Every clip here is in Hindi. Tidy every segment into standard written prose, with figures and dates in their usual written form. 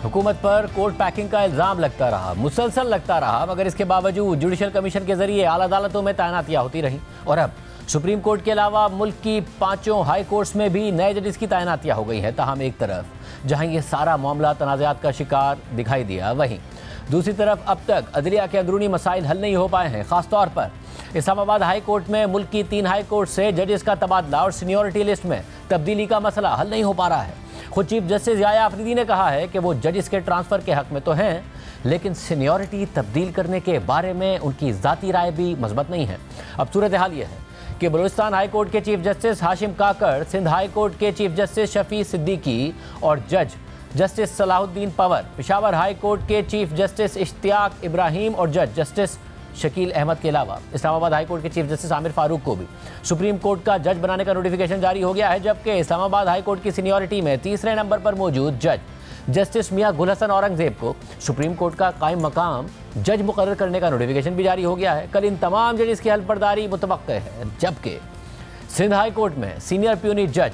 हुकूमत पर कोर्ट पैकिंग का इल्ज़ाम लगता रहा, मुसलसल लगता रहा, मगर इसके बावजूद जुडिशल कमीशन के जरिए आला अदालतों में तैनातियां होती रहीं और अब सुप्रीम कोर्ट के अलावा मुल्क की 5 हाई कोर्ट्स में भी नए जजेस की तैनातियां हो गई हैं। ताहम एक तरफ जहां ये सारा मामला तनाज़ात का शिकार दिखाई दिया, वहीं दूसरी तरफ अब तक अदलिया के अंदरूनी मसाइल हल नहीं हो पाए हैं। खासतौर पर इस्लामाबाद हाई कोर्ट में मुल्क की 3 हाई कोर्ट से जजेस का तबादला और सीनियरिटी लिस्ट में तब्दीली का मसला हल नहीं हो पा रहा है। खुद चीफ जस्टिस याया अफरीदी ने कहा है कि वो जजेस के ट्रांसफ़र के हक में तो हैं, लेकिन सीनियरिटी तब्दील करने के बारे में उनकी ज़ाती राय भी मजबूत नहीं है। अब सूरत हाल ये है कि बलूचिस्तान हाई कोर्ट के चीफ जस्टिस हाशिम काकड़, सिंध हाई कोर्ट के चीफ जस्टिस शफी सिद्दीकी और जज justice Salahuddin power, Peshawar high court के चीफ जस्टिस इश्तियाक इब्राहिम और जज जस्टिस शकील अहमद के अलावा इस्लामाबाद हाई कोर्ट के चीफ जस्टिस आमिर फारूक को भी सुप्रीम कोर्ट का जज बनाने का नोटिफिकेशन जारी हो गया है। जबकि इस्लामाबाद हाई कोर्ट की सीनियरिटी में तीसरे नंबर पर मौजूद जज जस्टिस मियां गुल हसन औरंगजेब को सुप्रीम कोर्ट का कायम मकाम जज मुकर्रर करने का नोटिफिकेशन भी जारी हो गया है। कल इन तमाम जजेस की हलफबर्दारी मुतवक्के है। जबकि सिंध हाई कोर्ट में सीनियर प्यूनी जज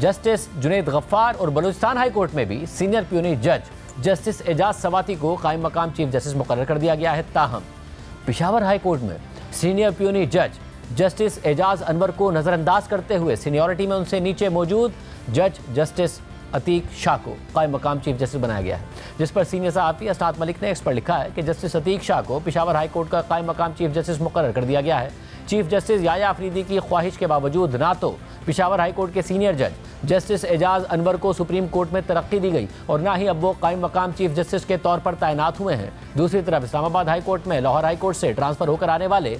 जस्टिस जुनैद गफ्फार और बलूचिस्तान हाई कोर्ट में भी सीनियर प्यूनी जज जस्टिस एजाज सवाती को कायम मकाम चीफ जस्टिस मुकर्रर कर दिया गया है। ताहम पेशावर हाई कोर्ट में सीनियर प्यूनी जज जस्टिस एजाज अनवर को नज़रअंदाज करते हुए सीनियरिटी में उनसे नीचे मौजूद जज जस्टिस अतीक शाह को कायम मकाम चीफ जस्टिस बनाया गया है, जिस पर सीनियर सहाफ़ी असनाद मलिक ने एक्स पर लिखा है कि जस्टिस अतीक शाह को पेशावर हाई कोर्ट का कायम मकाम चीफ जस्टिस मुकर्रर कर दिया गया है। चीफ जस्टिस याया अफरीदी की ख्वाहिश के बावजूद ना तो पेशावर हाई कोर्ट के सीनियर जज जस्टिस एजाज अनवर को सुप्रीम कोर्ट में तरक्की दी गई और ना ही अब वो कायम मकाम चीफ जस्टिस के तौर पर तैनात हुए हैं। दूसरी तरफ इस्लामाबाद हाई कोर्ट में लाहौर हाई कोर्ट से ट्रांसफ़र होकर आने वाले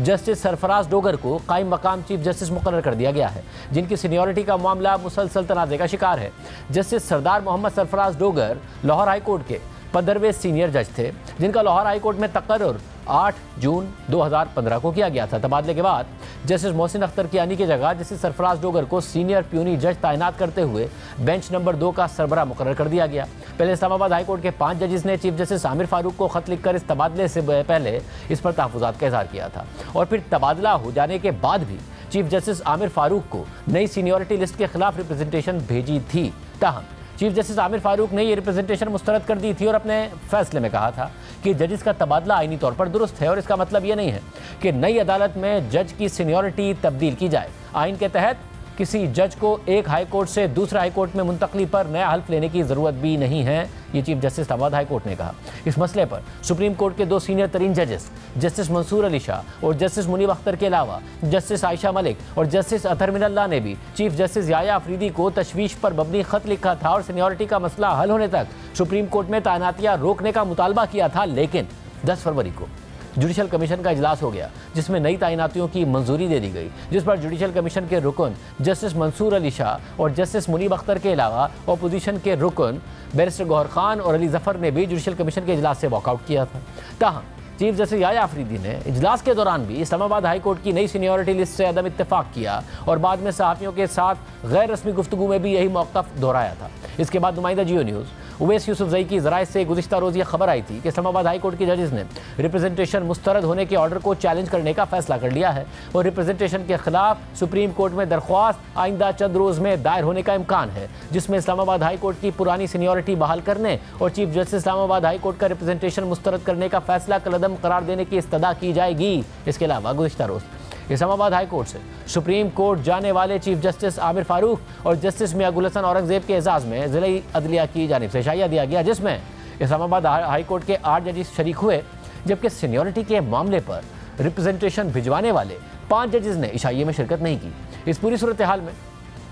जस्टिस सरफराज डोगर को कायम मकाम चीफ जस्टिस मुकर्रर कर दिया गया है, जिनकी सीनियरिटी का मामला मुसलसल तनाज़े का शिकार है। जस्टिस सरदार मोहम्मद सरफराज डोगर लाहौर हाई कोर्ट के 15वें सीनियर जज थे, जिनका लाहौर हाई कोर्ट में तकर्रुर 8 जून 2015 को किया गया था। तबादले के बाद जस्टिस मोहसिन अख्तर कियानी की जगह जस्टिस सरफराज डोगर को सीनियर प्यूनी जज तैनात करते हुए बेंच नंबर 2 का सरबरा मुकर्रर कर दिया गया। पहले इस्लामाबाद हाई कोर्ट के 5 जजेस ने चीफ जस्टिस आमिर फारूक को खत लिखकर इस तबादले से पहले इस पर तहफ़्फ़ुज़ात का इज़हार किया था और फिर तबादला हो जाने के बाद भी चीफ जस्टिस आमिर फारूक को नई सीनियरिटी लिस्ट के खिलाफ रिप्रेजेंटेशन भेजी थी। ताहम चीफ जस्टिस आमिर फारूक ने ये रिप्रेजेंटेशन मुस्तरद कर दी थी और अपने फैसले में कहा था कि जजेस का तबादला आईनी तौर पर दुरुस्त है और इसका मतलब ये नहीं है कि नई अदालत में जज की सीनियरिटी तब्दील की जाए। आइन के तहत किसी जज को एक हाई कोर्ट से दूसरे हाई कोर्ट में मुंतकली पर नया हल्फ लेने की ज़रूरत भी नहीं है, ये chief justice Islamabad high court ने कहा। इस मसले पर सुप्रीम कोर्ट के 2 सीनियर तरीन जजेस जस्टिस मंसूर अली शाह और जस्टिस मुनीब अख्तर के अलावा जस्टिस आयशा मलिक और जस्टिस अतहर मिनल्लाह ने भी चीफ जस्टिस याया अफरीदी को तशवीश पर मबनी खत लिखा था और सीनियरिटी का मसला हल होने तक सुप्रीम कोर्ट में तैनातियां रोकने का मुतालबा किया था। लेकिन 10 फरवरी को जुडिशल कमीशन का इजलास हो गया, जिसमें नई तैनातियों की मंजूरी दे दी गई, जिस पर जुडिशल कमीशन के रुकन जस्टिस मंसूर अली शाह और जस्टिस मुनीब अख्तर के अलावा अपोजिशन के रुकन बैरिस्टर गौहर खान और अली जफर ने भी जुडिशल कमीशन के इजलास से वॉकआउट किया था। ताहम चीफ जस्टिस याया अफरीदी ने इजलास के दौरान भी इस्लामाबाद हाई कोर्ट की नई सीनियरिटी लिस्ट से अदम इत्तेफाक किया और बाद में सहाफ़ियों के साथ गैर रस्मी गुफ्तगू में भी यही मौक़िफ़ दोहराया था। इसके बाद नुमाइंदा जियो न्यूज़ उवैस यूसुफजई की ज़राए से गुज़िश्ता रोज़ ये खबर आई थी कि इस्लामाबाद हाई कोर्ट के जजेस ने रिप्रेजेंटेशन मुस्तरद होने के ऑर्डर को चैलेंज करने का फैसला कर लिया है और रिप्रेजेंटेशन के खिलाफ सुप्रीम कोर्ट में दरख्वास्त आइंदा चंद रोज़ में दायर होने का इम्कान है, जिसमें इस्लामाबाद हाई कोर्ट की पुरानी सीनियरिटी बहाल करने और chief justice Islamabad high court का रिप्रेजेंटेशन मुस्तरद करने का फैसला कलअदम करार देने की इस्तदा की जाएगी। इसके अलावा गुज़िश्ता रोज़ इस्लामाबाद हाई कोर्ट से सुप्रीम कोर्ट जाने वाले चीफ जस्टिस आमिर फारूक और जस्टिस मियां गुल हसन औरंगजेब के एजाज़ में ज़िला अदलिया की जानिब से शाइया दिया गया, जिसमें इस्लामाबाद हाई कोर्ट के 8 जजेस शरीक हुए, जबकि सीनियरिटी के मामले पर रिप्रेजेंटेशन भिजवाने वाले 5 जजेस ने इशाइये में शिरकत नहीं की। इस पूरी सूरत हाल में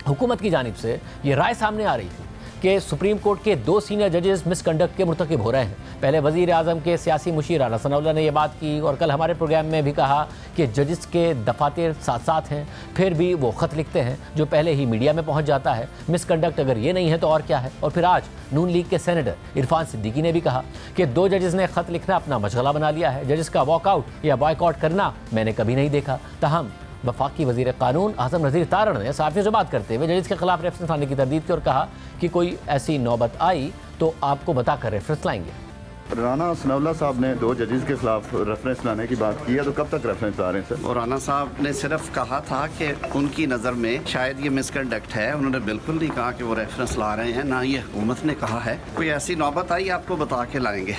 हुकूमत की जानिब से ये राय सामने आ रही थी कि सुप्रीम कोर्ट के 2 सीनियर जजेस मिसकंडक्ट के मुर्तकिब हो रहे हैं। पहले वज़ीर आज़म के सियासी मुशीर राना सनाउल्लाह ने यह बात की और कल हमारे प्रोग्राम में भी कहा कि जजेस के दफातर साथ साथ हैं, फिर भी वो ख़त लिखते हैं जो पहले ही मीडिया में पहुंच जाता है। मिसकंडक्ट अगर ये नहीं है तो और क्या है। और फिर आज नून लीग के सेनेटर इरफान सिद्दीकी ने भी कहा कि 2 जजेस ने ख़त लिखना अपना मशगला बना लिया है। जजेस का वॉकआउट या बॉयकॉट करना मैंने कभी नहीं देखा। ताहम वफाकी वज़ीर क़ानून आज़म नज़ीर तारण ने सहाफ़ियों से बात करते हुए जजेस के खिलाफ रेफरेंस लाने की तरदीद की और कहा कि कोई ऐसी नौबत आई तो आपको बताकर रेफरेंस लाएंगे। राना सनाउल्लाह साहब ने 2 जजेस के खिलाफ रेफरेंस लाने की बात की है, तो कब तक रेफरेंस ला रहे हैं सर? और राना साहब ने सिर्फ कहा था कि उनकी नज़र में शायद ये मिसकंडक्ट है। उन्होंने बिल्कुल नहीं कहा कि वो रेफरेंस ला रहे हैं, ना ये हुकूमत ने कहा है। कोई ऐसी नौबत आई आपको बता के लाएंगे।